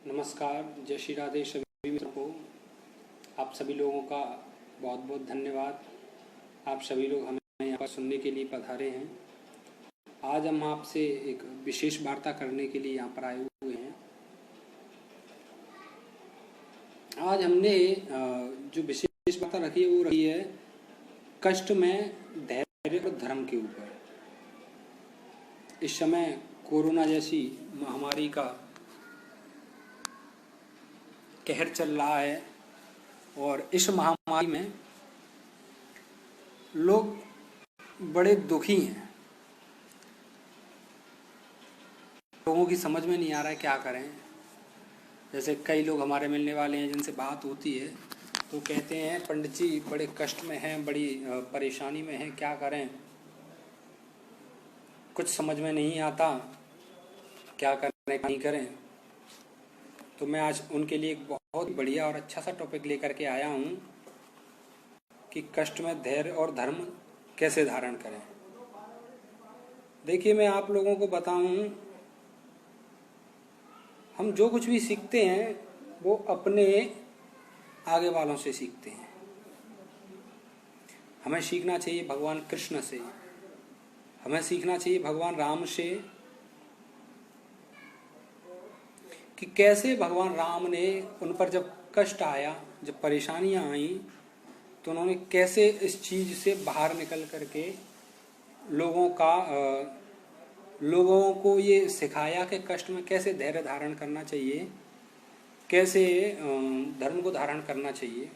नमस्कार, जय श्री राधे सभी मित्रों को। आप सभी लोगों का बहुत बहुत धन्यवाद। आप सभी लोग हमें यहाँ पर सुनने के लिए पधारे हैं। आज हम आपसे एक विशेष वार्ता करने के लिए यहाँ पर आए हुए हैं। आज हमने जो विशेष वार्ता रखी है वो रखी है कष्ट में धैर्य और धर्म के ऊपर। इस समय कोरोना जैसी महामारी का कहर चल रहा है और इस महामारी में लोग बड़े दुखी हैं। लोगों की समझ में नहीं आ रहा है क्या करें। जैसे कई लोग हमारे मिलने वाले हैं जिनसे बात होती है तो कहते हैं पंडित जी बड़े कष्ट में हैं, बड़ी परेशानी में हैं, क्या करें, कुछ समझ में नहीं आता, क्या करें नहीं करें। तो मैं आज उनके लिए एक बहुत बढ़िया और अच्छा सा टॉपिक लेकर के आया हूँ कि कष्ट में धैर्य और धर्म कैसे धारण करें। देखिए, मैं आप लोगों को बताऊं, हम जो कुछ भी सीखते हैं वो अपने आगे वालों से सीखते हैं। हमें सीखना चाहिए भगवान कृष्ण से, हमें सीखना चाहिए भगवान राम से कि कैसे भगवान राम ने उन पर जब कष्ट आया, जब परेशानियां आई, तो उन्होंने कैसे इस चीज से बाहर निकल करके लोगों को ये सिखाया कि कष्ट में कैसे धैर्य धारण करना चाहिए, कैसे धर्म को धारण करना चाहिए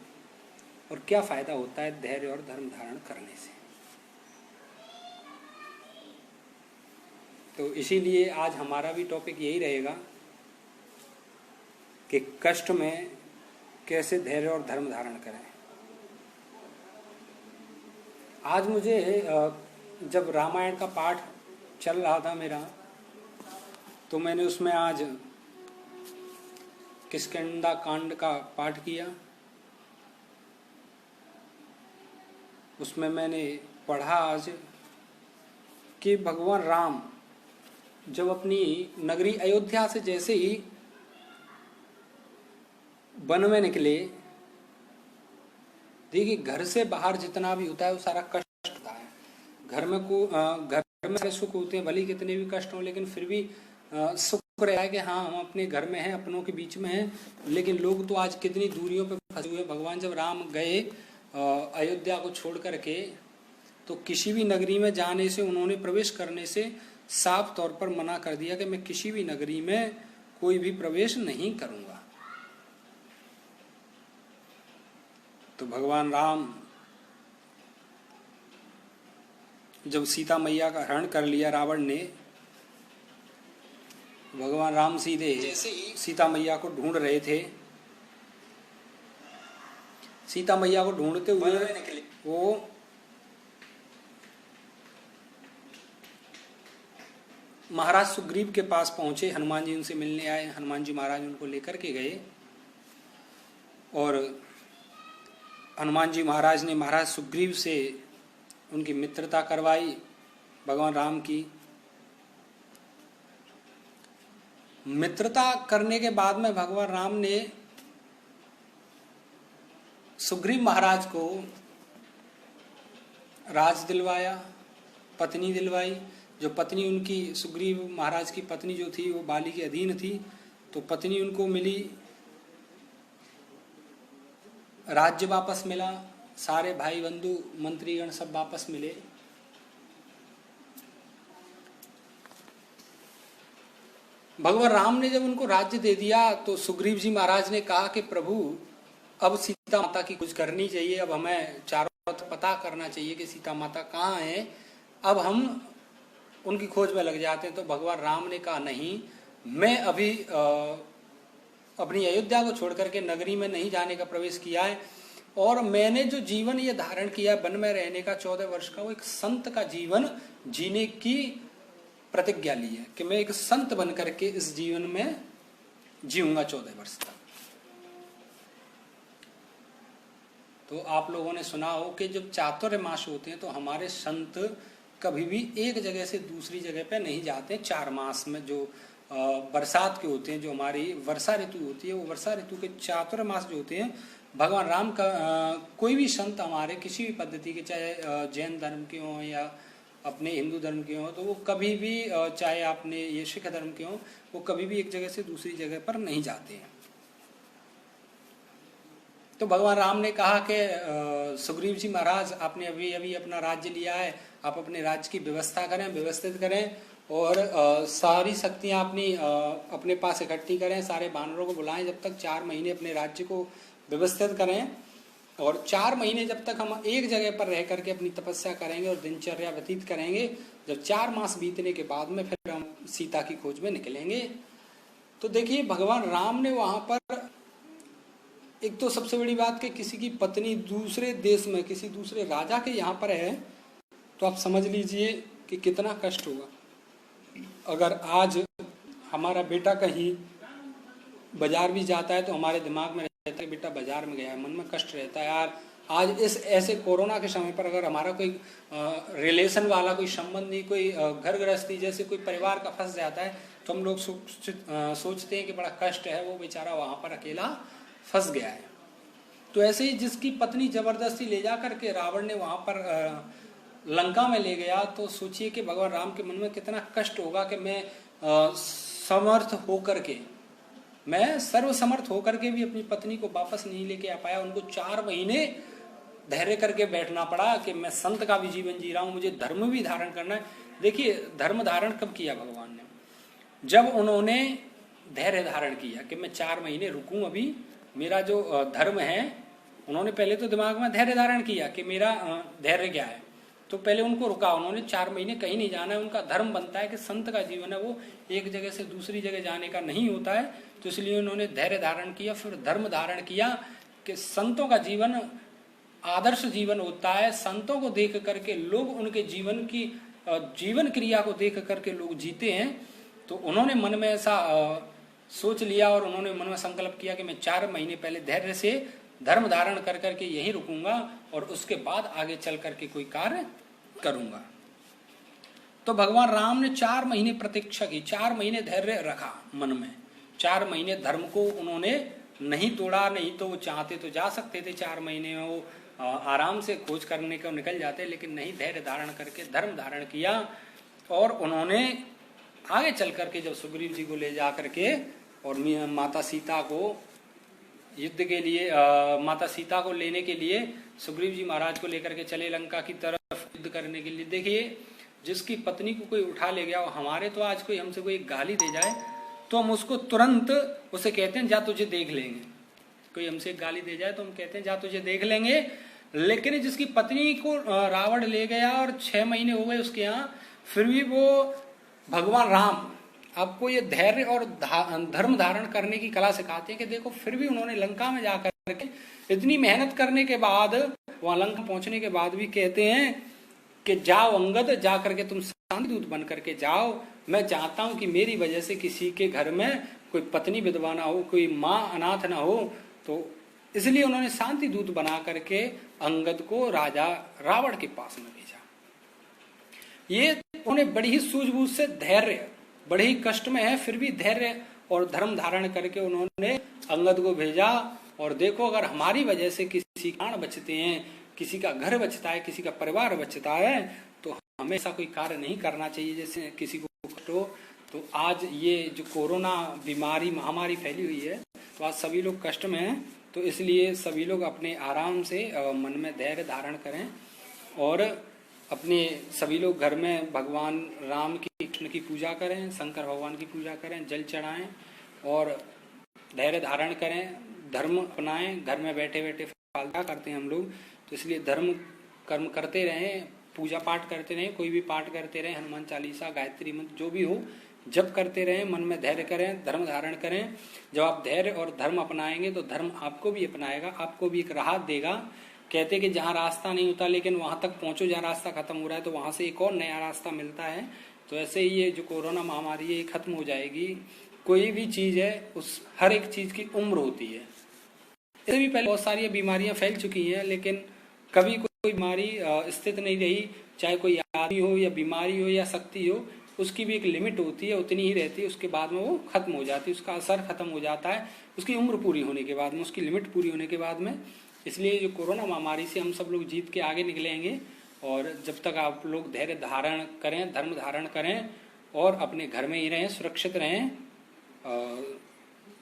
और क्या फायदा होता है धैर्य और धर्म धारण करने से। तो इसीलिए आज हमारा भी टॉपिक यही रहेगा कि कष्ट में कैसे धैर्य और धर्म धारण करें। आज मुझे जब रामायण का पाठ चल रहा था मेरा, तो मैंने उसमें आज किष्किंधा कांड का पाठ किया। उसमें मैंने पढ़ा आज कि भगवान राम जब अपनी नगरी अयोध्या से जैसे ही वन में निकले, देखिए घर से बाहर जितना भी होता है वो सारा कष्ट होता है। घर में सारे सुख होते हैं, भले कितने भी कष्ट हो, लेकिन फिर भी सुख रहा है कि हाँ हम अपने घर में हैं, अपनों के बीच में हैं। लेकिन लोग तो आज कितनी दूरियों पे फंसे हुए। भगवान जब राम गए अयोध्या को छोड़ करके, तो किसी भी नगरी में जाने से, उन्होंने प्रवेश करने से साफ तौर पर मना कर दिया कि मैं किसी भी नगरी में कोई भी प्रवेश नहीं करूंगा। तो भगवान राम जब सीता मैया का हरण कर लिया रावण ने, भगवान राम सीधे सीता मैया को ढूंढ रहे थे। सीता मैया को ढूंढते हुए वो महाराज सुग्रीव के पास पहुंचे। हनुमान जी उनसे मिलने आए, हनुमान जी महाराज उनको लेकर के गए और हनुमान जी महाराज ने महाराज सुग्रीव से उनकी मित्रता करवाई भगवान राम की। मित्रता करने के बाद में भगवान राम ने सुग्रीव महाराज को राज दिलवाया, पत्नी दिलवाई। जो पत्नी उनकी, सुग्रीव महाराज की पत्नी जो थी वो बाली के अधीन थी, तो पत्नी उनको मिली, राज्य वापस मिला, सारे भाई बंधु मंत्रीगण सब वापस मिले। भगवान राम ने जब उनको राज्य दे दिया तो सुग्रीव जी महाराज ने कहा कि प्रभु अब सीता माता की खोज करनी चाहिए, अब हमें चारों तरफ पता करना चाहिए कि सीता माता कहाँ है, अब हम उनकी खोज में लग जाते हैं। तो भगवान राम ने कहा नहीं, मैं अभी अपनी अयोध्या को छोड़ करके नगरी में नहीं जाने का प्रवेश किया है, और मैंने जो जीवन ये धारण किया वन में रहने का 14 वर्ष का, वो एक संत का जीवन जीने की प्रतिज्ञा ली है कि मैं एक संत बन करके इस जीवन में जीऊंगा 14 वर्ष तक। तो आप लोगों ने सुना हो कि जब चातुर्मास होते हैं तो हमारे संत कभी भी एक जगह से दूसरी जगह पे नहीं जाते। 4 मास में जो बरसात के होते हैं, जो हमारी वर्षा ऋतु होती है, वो वर्षा ऋतु के चातुर्मास जो होते हैं, भगवान राम का कोई भी संत हमारे किसी भी पद्धति के, चाहे जैन धर्म के हों या अपने हिंदू धर्म के हों, तो वो कभी भी चाहे आपने ये सिख धर्म के हों, वो कभी भी एक जगह से दूसरी जगह पर नहीं जाते हैं। तो भगवान राम ने कहा कि सुग्रीव जी महाराज, आपने अभी अभी अपना राज्य लिया है, आप अपने राज्य की व्यवस्था करें, व्यवस्थित करें और सारी शक्तियां अपने पास इकट्ठी करें, सारे वानरों को बुलाएं, जब तक 4 महीने अपने राज्य को व्यवस्थित करें। और 4 महीने जब तक हम एक जगह पर रह करके अपनी तपस्या करेंगे और दिनचर्या व्यतीत करेंगे, जब 4 मास बीतने के बाद में फिर हम सीता की खोज में निकलेंगे। तो देखिए भगवान राम ने वहां पर, एक तो सबसे बड़ी बात कि किसी की पत्नी दूसरे देश में, किसी दूसरे राजा के यहाँ पर है, तो आप समझ लीजिए कि कितना कष्ट होगा। अगर आज हमारा बेटा कहीं बाजार भी जाता है तो हमारे दिमाग में रहता है बेटा बाजार में गया है, मन में कष्ट रहता है यार। आज इस ऐसे कोरोना के समय पर अगर हमारा कोई रिलेशन वाला, कोई संबंधी, कोई घर गृहस्थी जैसे कोई परिवार का फंस जाता है, तो हम लोग सोचते हैं कि बड़ा कष्ट है, वो बेचारा वहां पर अकेला फंस गया है। तो ऐसे ही जिसकी पत्नी जबरदस्ती ले जा करके रावण ने वहां पर लंका में ले गया, तो सोचिए कि भगवान राम के मन में कितना कष्ट होगा कि मैं समर्थ होकर के, मैं सर्वसमर्थ होकर के भी अपनी पत्नी को वापस नहीं लेके आ पाया। उनको 4 महीने धैर्य करके बैठना पड़ा कि मैं संत का भी जीवन जी रहा हूं, मुझे धर्म भी धारण करना है। देखिए धर्म धारण कब किया भगवान ने? जब उन्होंने धैर्य धारण किया कि मैं 4 महीने रुकूं, अभी मेरा जो धर्म है, उन्होंने पहले तो दिमाग में धैर्य धारण किया कि मेरा धैर्य क्या है, तो पहले उनको रुका। उन्होंने 4 महीने कहीं नहीं जाना है, उनका धर्म बनता है कि संत का जीवन है वो एक जगह से दूसरी जगह जाने का नहीं होता है, तो इसलिए उन्होंने धैर्य धारण किया। फिर धर्म धारण किया कि संतों का जीवन आदर्श जीवन होता है, संतों को देख करके लोग उनके जीवन की जीवन क्रिया को देख करके लोग जीते हैं। तो उन्होंने मन में ऐसा सोच लिया और उन्होंने मन में संकल्प किया कि मैं 4 महीने पहले धैर्य से धर्म धारण कर करके यहीं रुकूंगा और उसके बाद आगे चल करके कोई कार्य करूंगा। तो भगवान राम ने 4 महीने प्रतीक्षा की, 4 महीने धैर्य रखा मन में, 4 महीने धर्म को उन्होंने नहीं तोड़ा। नहीं तो वो चाहते तो जा सकते थे 4 महीने में वो आराम से खोज करने को निकल जाते, लेकिन नहीं, धैर्य धारण करके धर्म धारण किया। और उन्होंने आगे चल करके जब सुग्रीव जी को ले जा करके और माता सीता को युद्ध के लिए, माता सीता को लेने के लिए सुग्रीव जी महाराज को लेकर के चले लंका की तरफ युद्ध करने के लिए। देखिए जिसकी पत्नी को कोई उठा ले गया, हमारे तो आज कोई हमसे कोई गाली दे जाए तो हम उसको तुरंत उसे कहते हैं जा तुझे देख लेंगे। कोई हमसे गाली दे जाए तो हम कहते हैं जा तुझे देख लेंगे। लेकिन जिसकी पत्नी को रावण ले गया और 6 महीने हो गए उसके यहाँ, फिर भी वो भगवान राम आपको ये धैर्य और धर्म धारण करने की कला सिखाते हैं कि देखो फिर भी उन्होंने लंका में जाकर के इतनी मेहनत करने के बाद, वहां लंका पहुंचने के बाद भी कहते हैं कि जाओ अंगद, जा करके तुम शांति दूत बन करके जाओ। मैं चाहता हूं कि मेरी वजह से किसी के घर में कोई पत्नी विधवा ना हो, कोई माँ अनाथ ना हो। तो इसलिए उन्होंने शांति दूत बना करके अंगद को राजा रावण के पास में भेजा। ये उन्होंने बड़ी ही सूझबूझ से धैर्य, बड़े ही कष्ट में है फिर भी धैर्य और धर्म धारण करके उन्होंने अंगद को भेजा। और देखो अगर हमारी वजह से किसी प्राण बचते हैं, किसी का घर बचता है, किसी का परिवार बचता है, तो हमें ऐसा कोई कार्य नहीं करना चाहिए जैसे किसी को कष्ट हो। तो आज ये जो कोरोना बीमारी महामारी फैली हुई है, तो आज सभी लोग कष्ट में हैं। तो इसलिए सभी लोग अपने आराम से मन में धैर्य धारण करें और अपने सभी लोग घर में भगवान राम की, कृष्ण की पूजा करें, शंकर भगवान की पूजा करें, जल चढ़ाएं और धैर्य धारण करें, धर्म अपनाएं। घर में बैठे बैठे फालतू करते हैं हम लोग, तो इसलिए धर्म कर्म करते रहें, पूजा पाठ करते रहें, कोई भी पाठ करते रहें, हनुमान चालीसा, गायत्री मंत्र जो भी हो जब करते रहें, मन में धैर्य करें, धर्म धारण करें। जब आप धैर्य और धर्म अपनाएंगे तो धर्म आपको भी अपनाएगा, आपको भी एक राहत देगा। कहते कि जहाँ रास्ता नहीं होता लेकिन वहां तक पहुंचो जहाँ रास्ता खत्म हो रहा है, तो वहां से एक और नया रास्ता मिलता है। तो ऐसे ही ये जो कोरोना महामारी है ये खत्म हो जाएगी। कोई भी चीज है उस हर एक चीज की उम्र होती है। इससे भी पहले बहुत सारी बीमारियां फैल चुकी हैं, लेकिन कभी कोई बीमारी स्थित नहीं रही, चाहे कोई आदमी हो या बीमारी हो या शक्ति हो, उसकी भी एक लिमिट होती है, उतनी ही रहती है, उसके बाद में वो खत्म हो जाती है, उसका असर खत्म हो जाता है उसकी उम्र पूरी होने के बाद में, उसकी लिमिट पूरी होने के बाद में। इसलिए जो कोरोना महामारी से हम सब लोग जीत के आगे निकलेंगे। और जब तक आप लोग धैर्य धारण करें, धर्म धारण करें और अपने घर में ही रहें, सुरक्षित रहें,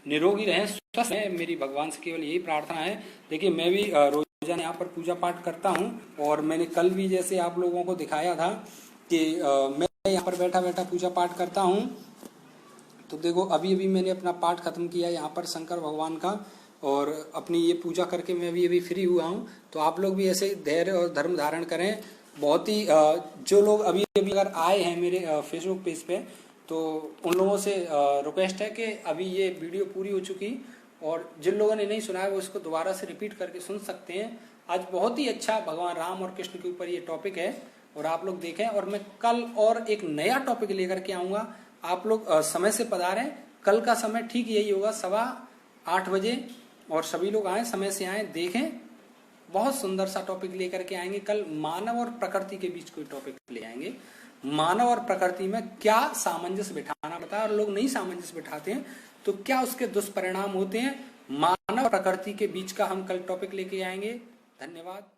निरोगी रहें, स्वस्थ रहें, मेरी भगवान से केवल यही प्रार्थना है। देखिए मैं भी रोजाना यहाँ पर पूजा पाठ करता हूँ, और मैंने कल भी जैसे आप लोगों को दिखाया था कि मैं यहाँ पर बैठा बैठा पूजा पाठ करता हूँ। तो देखो अभी अभी मैंने अपना पाठ खत्म किया यहाँ पर शंकर भगवान का, और अपनी ये पूजा करके मैं अभी अभी फ्री हुआ हूँ। तो आप लोग भी ऐसे धैर्य और धर्म धारण करें। बहुत ही जो लोग अभी अभी अगर आए हैं मेरे फेसबुक पेज पे, तो उन लोगों से रिक्वेस्ट है कि अभी ये वीडियो पूरी हो चुकी, और जिन लोगों ने नहीं सुना है वो इसको दोबारा से रिपीट करके सुन सकते हैं। आज बहुत ही अच्छा भगवान राम और कृष्ण के ऊपर ये टॉपिक है, और आप लोग देखें। और मैं कल और एक नया टॉपिक लेकर के आऊंगा, आप लोग समय से पधारें। कल का समय ठीक यही होगा 8:15 बजे, और सभी लोग आए, समय से आए, देखें। बहुत सुंदर सा टॉपिक लेकर के आएंगे कल। मानव और प्रकृति के बीच कोई टॉपिक ले आएंगे। मानव और प्रकृति में क्या सामंजस्य बिठाना पड़ता है, और लोग नहीं सामंजस्य बिठाते हैं तो क्या उसके दुष्परिणाम होते हैं। मानव और प्रकृति के बीच का हम कल टॉपिक लेके आएंगे। धन्यवाद।